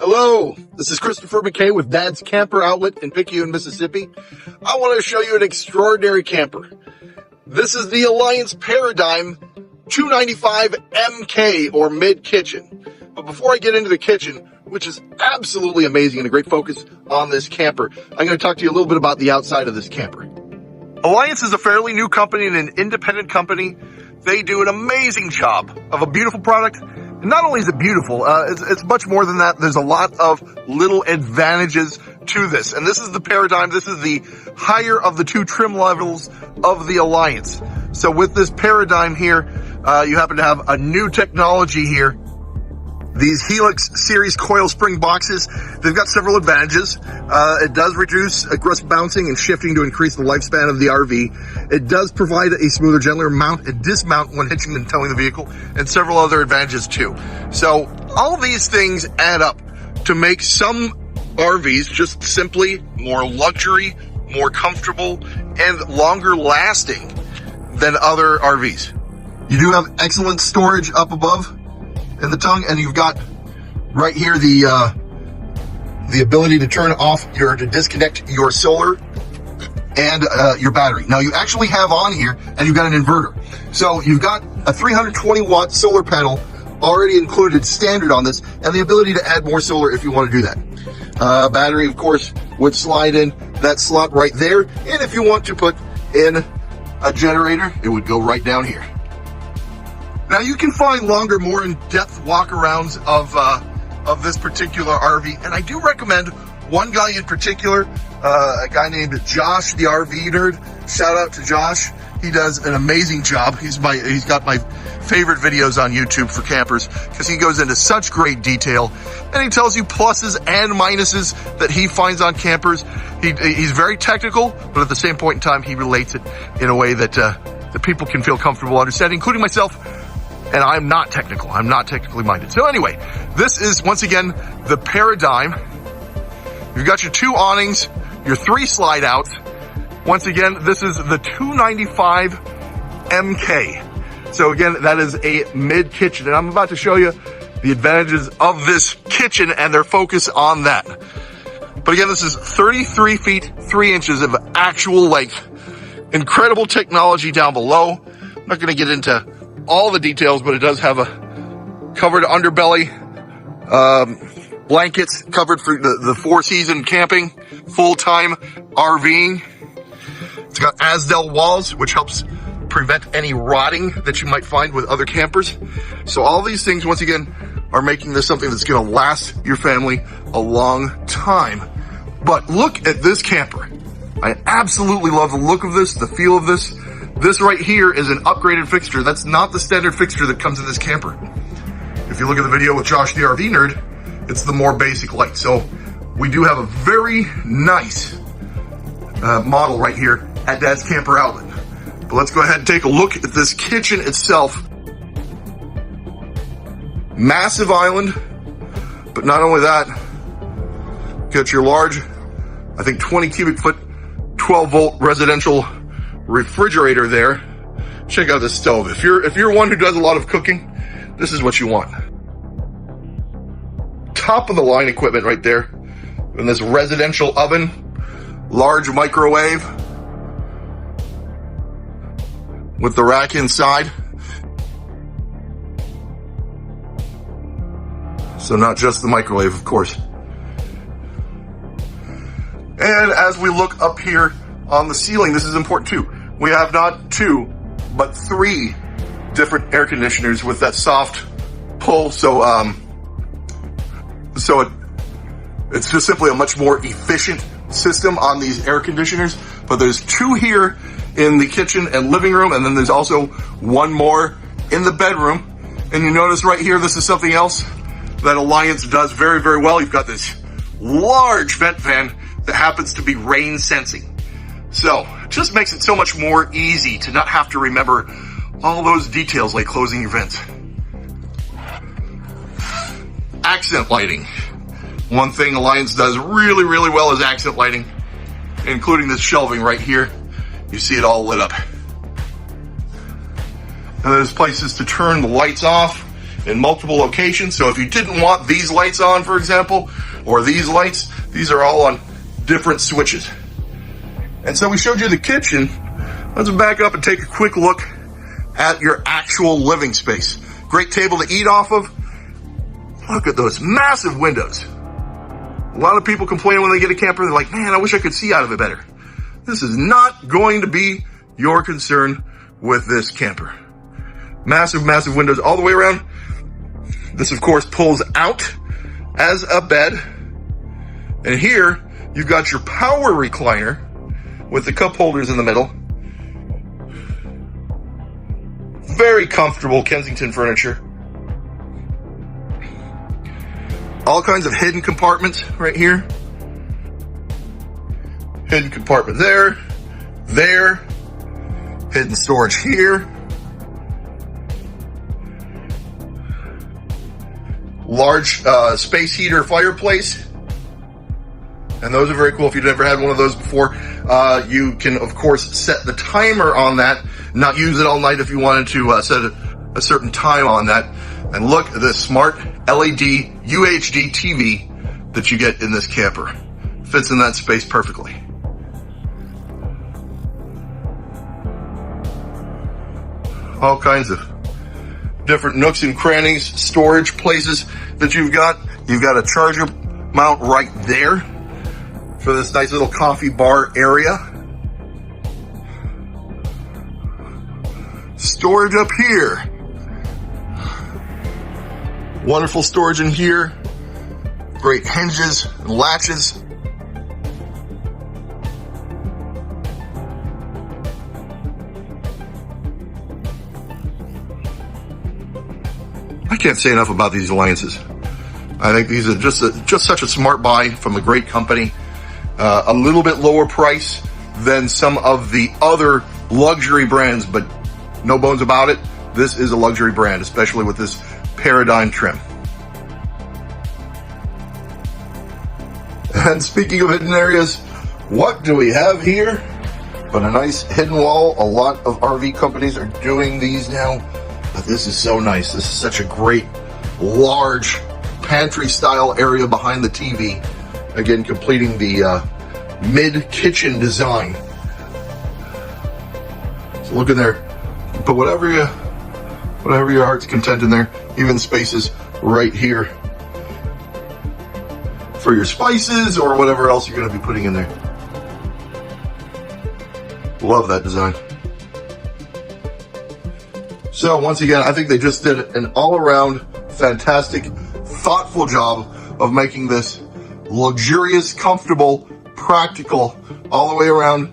Hello, this is Christopher McKay with Dad's Camper Outlet in Picayune, Mississippi. I want to show you an extraordinary camper. This is the Alliance Paradigm 295 MK or mid kitchen. But before I get into the kitchen, which is absolutely amazing and a great focus on this camper, I'm going to talk to you a little bit about the outside of this camper. Alliance is a fairly new company and an independent company. They do an amazing job of a beautiful product. And not only is it beautiful, it's much more than that. There's a lot of little advantages to this. And this is the Paradigm. This is the higher of the two trim levels of the Alliance. So with this Paradigm here, you happen to have a new technology here. These Helix series coil spring boxes, they've got several advantages. It does reduce aggressive bouncing and shifting to increase the lifespan of the RV. It does provide a smoother, gentler mount and dismount when hitching and towing the vehicle, and several other advantages too. So all these things add up to make some RVs just simply more luxury, more comfortable, and longer lasting than other RVs. You do have excellent storage up above in the tongue, and you've got right here the ability to turn off to disconnect your solar and your battery. Now you actually have on here, and you've got an inverter. So you've got a 320 watt solar panel already included standard on this, and the ability to add more solar if you want to do that. Battery, of course, would slide in that slot right there, and if you want to put in a generator, it would go right down here. Now you can find longer, more in-depth walkarounds of this particular RV, and I do recommend one guy in particular, a guy named Josh, the RV Nerd. Shout out to Josh. He does an amazing job. He's got my favorite videos on YouTube for campers because he goes into such great detail, and he tells you pluses and minuses that he finds on campers. He's very technical, but at the same point in time, he relates it in a way that that people can feel comfortable understanding, including myself. And I'm not technical. I'm not technically minded. So anyway, this is, once again, the Paradigm. You've got your two awnings, your three slide outs. Once again, this is the 295 MK. So again, that is a mid kitchen. And I'm about to show you the advantages of this kitchen and their focus on that. But again, this is 33 feet, 3 inches of actual length. Incredible technology down below. I'm not going to get into all the details, but it does have a covered underbelly, blankets covered for the 4-season camping, full-time RVing. It's got Asdel walls, which helps prevent any rotting that you might find with other campers. So all these things, once again, are making this something that's going to last your family a long time. But look at this camper. I absolutely love the look of this, the feel of this. This right here is an upgraded fixture. That's not the standard fixture that comes in this camper. If you look at the video with Josh, the RV Nerd, it's the more basic light. So we do have a very nice model right here at Dad's Camper Outlet. But let's go ahead and take a look at this kitchen itself. Massive island, but not only that, got your large, I think 20 cubic foot, 12 volt residential refrigerator there. Check out this stove. If you're one who does a lot of cooking, this is what you want. Top of the line equipment right there. And this residential oven, large microwave with the rack inside. So not just the microwave, of course. And as we look up here on the ceiling, this is important too. We have not 2, but 3 different air conditioners with that soft pull. So it's just simply a much more efficient system on these air conditioners. But there's 2 here in the kitchen and living room, and then there's also 1 more in the bedroom. And you notice right here, this is something else that Alliance does very, very well. You've got this large vent fan that happens to be rain sensing. So it just makes it so much more easy to not have to remember all those details like closing your vents. Accent lighting. One thing Alliance does really, really well is accent lighting, including this shelving right here. You see it all lit up. And there's places to turn the lights off in multiple locations. So if you didn't want these lights on, for example, or these lights, these are all on different switches. And so we showed you the kitchen. Let's back up and take a quick look at your actual living space. Great table to eat off of. Look at those massive windows. A lot of people complain when they get a camper, they're like, man, I wish I could see out of it better. This is not going to be your concern with this camper. Massive, massive windows all the way around. This, of course, pulls out as a bed. And here, you've got your power recliner with the cup holders in the middle. Very comfortable Kensington furniture. All kinds of hidden compartments right here. Hidden compartment there, there. Hidden storage here. Large space heater fireplace. And those are very cool. If you've never had one of those before, you can, of course, set the timer on that. Not use it all night if you wanted to set a certain time on that. And look at this smart LED UHD TV that you get in this camper. Fits in that space perfectly. All kinds of different nooks and crannies, storage places that you've got. You've got a charger mount right there for this nice little coffee bar area. Storage up here. Wonderful storage in here. Great hinges and latches. I can't say enough about these Alliances. I think these are just such a smart buy from a great company. A little bit lower price than some of the other luxury brands, but no bones about it. This is a luxury brand, especially with this Paradigm trim. And speaking of hidden areas, what do we have here but a nice hidden wall? A lot of RV companies are doing these now, but this is so nice. This is such a great, large pantry style area behind the TV. Again, completing the mid-kitchen design. So look in there. Put whatever your heart's content in there. Even spaces right here for your spices or whatever else you're going to be putting in there. Love that design. So once again, I think they just did an all-around fantastic, thoughtful job of making this luxurious, comfortable, practical, all the way around.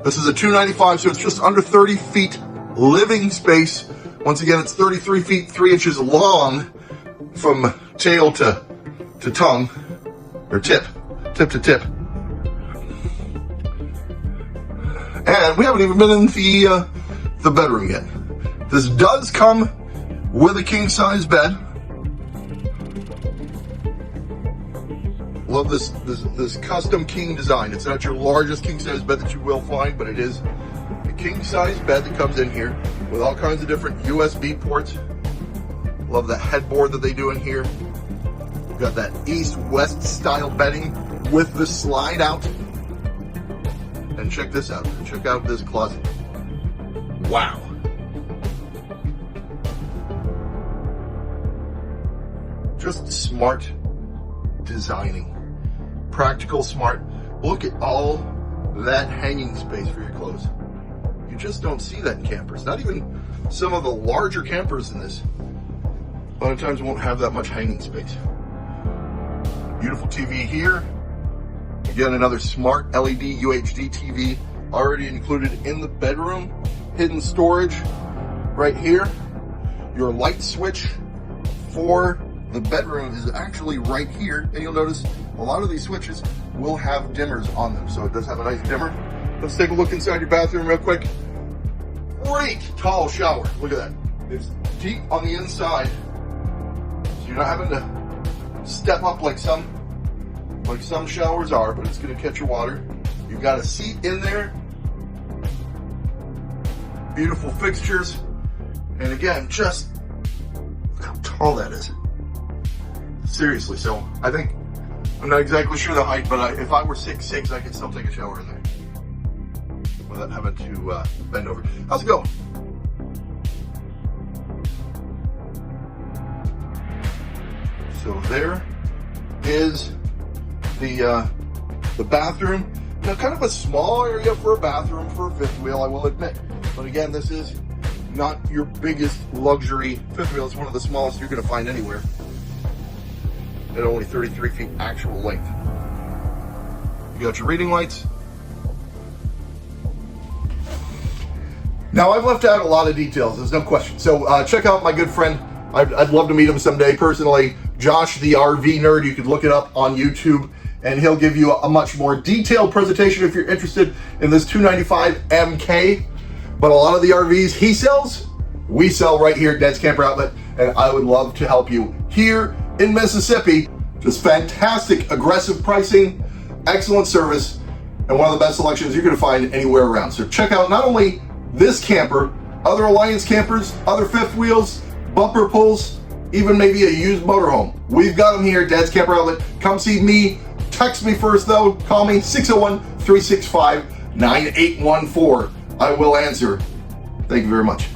This is a 295, so it's just under 30 feet living space. Once again, it's 33 feet 3 inches long from tail to tongue, or tip to tip. And we haven't even been in the bedroom yet. This does come with a king-size bed. Love this custom king design. It's not your largest king-size bed that you will find, but it is a king-size bed that comes in here with all kinds of different USB ports. Love the headboard that they do in here. We've got that east-west style bedding with the slide out. And check this out. Check out this closet. Wow. Just smart designing. Practical, smart. Look at all that hanging space for your clothes. You just don't see that in campers. Not even some of the larger campers in this. A lot of times won't have that much hanging space. Beautiful TV here. Again, another smart LED UHD TV already included in the bedroom. Hidden storage right here. Your light switch for the bedroom is actually right here. And you'll notice a lot of these switches will have dimmers on them. So it does have a nice dimmer. Let's take a look inside your bathroom real quick. Great tall shower. Look at that. It's deep on the inside. So you're not having to step up like some showers are, but it's going to catch your water. You've got a seat in there. Beautiful fixtures. And again, just look how tall that is. Seriously, so I think, I'm not exactly sure the height, but if I were 6'6", I could still take a shower in there without having to bend over. How's it go? So there is the bathroom. Now, kind of a small area for a bathroom for a fifth wheel, I will admit. But again, this is not your biggest luxury fifth wheel. It's one of the smallest you're going to find anywhere. At only 33 feet actual length. You got your reading lights. Now, I've left out a lot of details, there's no question. So check out my good friend. I'd love to meet him someday personally. Josh, the RV nerd. You could look it up on YouTube, and he'll give you a much more detailed presentation if you're interested in this 295 MK. But a lot of the RVs he sells, we sell right here at Dad's Camper Outlet, and I would love to help you here in Mississippi. Just fantastic, aggressive pricing, excellent service, and one of the best selections you're going to find anywhere around. So check out not only this camper, other Alliance campers, other fifth wheels, bumper pulls, even maybe a used motorhome. We've got them here at Dad's Camper Outlet. Come see me. Text me first though. Call me 601-365-9814. I will answer. Thank you very much.